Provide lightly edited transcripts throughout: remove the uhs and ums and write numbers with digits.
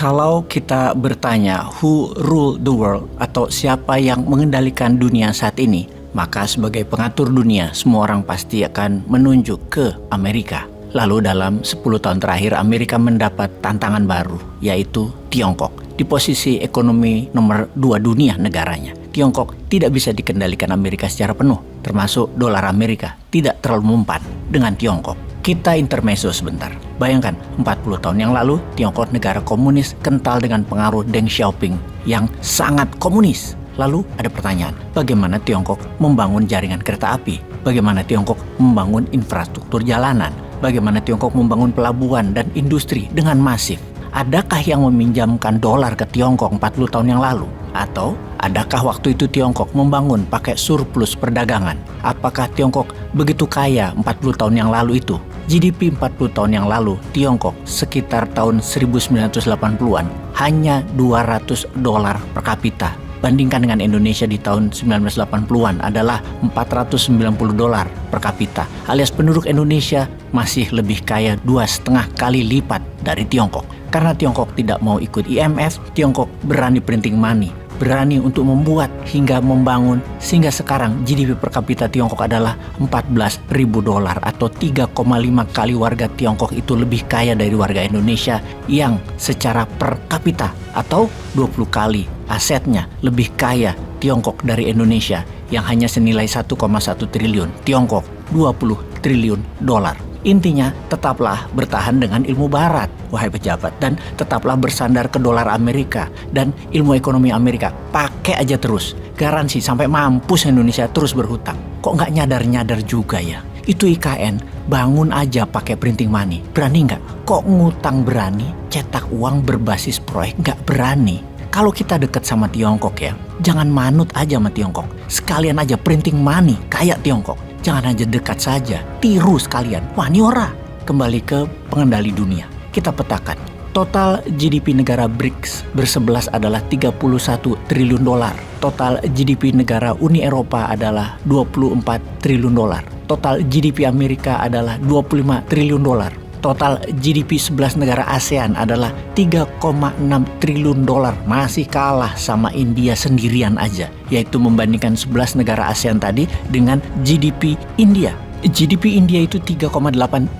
Kalau kita bertanya who rule the world atau siapa yang mengendalikan dunia saat ini, maka sebagai pengatur dunia, semua orang pasti akan menunjuk ke Amerika. Lalu dalam 10 tahun terakhir Amerika mendapat tantangan baru, yaitu Tiongkok. Di posisi ekonomi nomor 2 dunia negaranya, Tiongkok tidak bisa dikendalikan Amerika secara penuh, termasuk dolar Amerika tidak terlalu mempan dengan Tiongkok. Kita intermezzo sebentar. Bayangkan, 40 tahun yang lalu, Tiongkok negara komunis kental dengan pengaruh Deng Xiaoping yang sangat komunis. Lalu ada pertanyaan, bagaimana Tiongkok membangun jaringan kereta api? Bagaimana Tiongkok membangun infrastruktur jalanan? Bagaimana Tiongkok membangun pelabuhan dan industri dengan masif? Adakah yang meminjamkan dolar ke Tiongkok 40 tahun yang lalu? Atau adakah waktu itu Tiongkok membangun pakai surplus perdagangan? Apakah Tiongkok begitu kaya 40 tahun yang lalu itu? GDP 40 tahun yang lalu Tiongkok sekitar tahun 1980-an hanya $200 per kapita. Bandingkan dengan Indonesia di tahun 1980-an adalah $490 per kapita. Alias penduduk Indonesia masih lebih kaya 2,5 kali lipat dari Tiongkok. Karena Tiongkok tidak mau ikut IMF, Tiongkok berani printing money, berani untuk membuat hingga membangun, sehingga sekarang GDP per kapita Tiongkok adalah $14.000 atau 3,5 kali warga Tiongkok itu lebih kaya dari warga Indonesia yang secara per kapita, atau 20 kali asetnya lebih kaya Tiongkok dari Indonesia yang hanya senilai 1,1 triliun, Tiongkok 20 triliun dolar. Intinya, tetaplah bertahan dengan ilmu barat, wahai pejabat, dan tetaplah bersandar ke dolar Amerika dan ilmu ekonomi Amerika. Pakai aja terus, garansi sampai mampus Indonesia terus berhutang. Kok nggak nyadar-nyadar juga ya? Itu IKN, bangun aja pakai printing money. Berani nggak? Kok ngutang berani, cetak uang berbasis proyek nggak berani? Kalau kita deket sama Tiongkok ya, jangan manut aja sama Tiongkok. Sekalian aja printing money kayak Tiongkok. Jangan aja dekat saja, tiru sekalian. Wah, ini ora. Kembali ke pengendali dunia. Kita petakan. Total GDP negara BRICS bersebelas adalah 31 triliun dolar. Total GDP negara Uni Eropa adalah 24 triliun dolar. Total GDP Amerika adalah 25 triliun dolar. Total GDP 11 negara ASEAN adalah 3,6 triliun dolar. Masih kalah sama India sendirian aja. Yaitu membandingkan 11 negara ASEAN tadi dengan GDP India. GDP India itu 3,8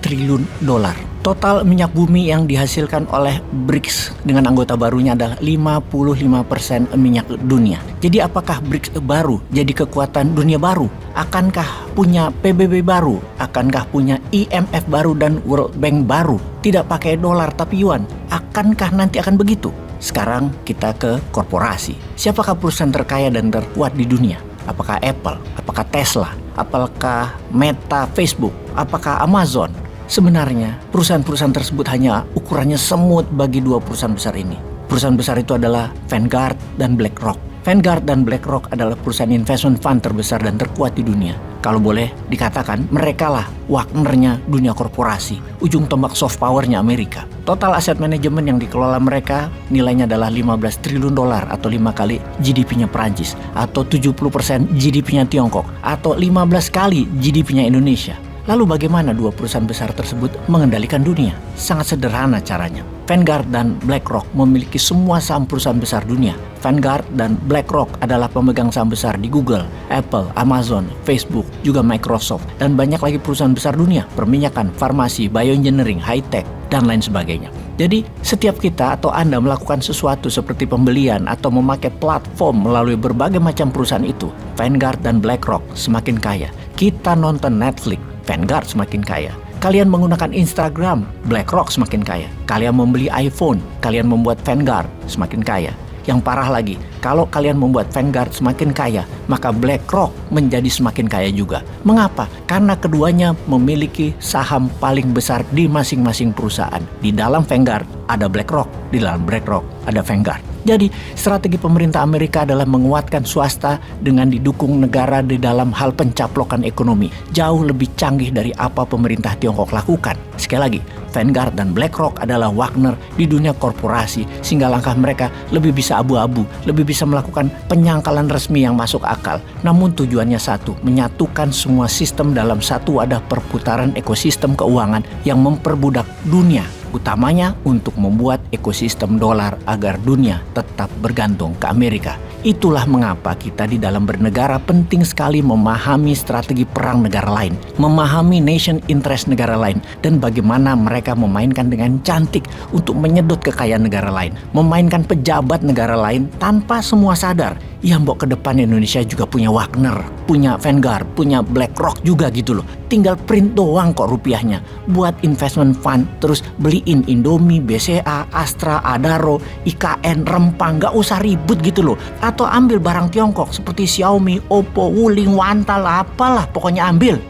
triliun dolar. Total minyak bumi yang dihasilkan oleh BRICS dengan anggota barunya adalah 55% minyak dunia. Jadi apakah BRICS baru jadi kekuatan dunia baru? Akankah punya PBB baru? Akankah punya IMF baru dan World Bank baru? Tidak pakai dolar tapi yuan. Akankah nanti akan begitu? Sekarang kita ke korporasi. Siapakah perusahaan terkaya dan terkuat di dunia? Apakah Apple? Apakah Tesla? Apakah Meta, Facebook? Apakah Amazon? Sebenarnya perusahaan-perusahaan tersebut hanya ukurannya semut bagi dua perusahaan besar ini. Perusahaan besar itu adalah Vanguard dan BlackRock. Vanguard dan BlackRock adalah perusahaan investment fund terbesar dan terkuat di dunia. Kalau boleh dikatakan, mereka lah Wagnernya dunia korporasi, ujung tombak soft powernya Amerika. Total aset manajemen yang dikelola mereka nilainya adalah 15 triliun dolar atau 5 kali GDP-nya Perancis, atau 70% GDP-nya Tiongkok, atau 15 kali GDP-nya Indonesia. Lalu bagaimana dua perusahaan besar tersebut mengendalikan dunia? Sangat sederhana caranya. Vanguard dan BlackRock memiliki semua saham perusahaan besar dunia. Vanguard dan BlackRock adalah pemegang saham besar di Google, Apple, Amazon, Facebook, juga Microsoft, dan banyak lagi perusahaan besar dunia, perminyakan, farmasi, bioengineering, high-tech, dan lain sebagainya. Jadi, setiap kita atau Anda melakukan sesuatu seperti pembelian atau memakai platform melalui berbagai macam perusahaan itu, Vanguard dan BlackRock semakin kaya. Kita nonton Netflix, Vanguard semakin kaya. Kalian menggunakan Instagram, BlackRock semakin kaya. Kalian membeli iPhone, kalian membuat Vanguard semakin kaya. Yang parah lagi, kalau kalian membuat Vanguard semakin kaya, maka BlackRock menjadi semakin kaya juga. Mengapa? Karena keduanya memiliki saham paling besar di masing-masing perusahaan. Di dalam Vanguard ada BlackRock, di dalam BlackRock ada Vanguard. Jadi, strategi pemerintah Amerika adalah menguatkan swasta dengan didukung negara di dalam hal pencaplokan ekonomi. Jauh lebih canggih dari apa pemerintah Tiongkok lakukan. Sekali lagi, Vanguard dan BlackRock adalah Wagner di dunia korporasi, sehingga langkah mereka lebih bisa abu-abu, lebih bisa melakukan penyangkalan resmi yang masuk akal. Namun tujuannya satu, menyatukan semua sistem dalam satu wadah perputaran ekosistem keuangan yang memperbudak dunia Utamanya untuk membuat ekosistem dolar agar dunia tetap bergantung ke Amerika. Itulah mengapa kita di dalam bernegara penting sekali memahami strategi perang negara lain, memahami nation interest negara lain, dan bagaimana mereka memainkan dengan cantik untuk menyedot kekayaan negara lain, memainkan pejabat negara lain tanpa semua sadar. Ya mbok ke depan Indonesia juga punya Wagner, punya Vanguard, punya BlackRock juga gitu loh. Tinggal print doang kok rupiahnya. Buat investment fund, terus beliin Indomie, BCA, Astra, Adaro, IKN, Rempang, gak usah ribut gitu loh. Atau ambil barang Tiongkok seperti Xiaomi, Oppo, Wuling, Wantal, apalah pokoknya ambil.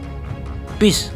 Peace.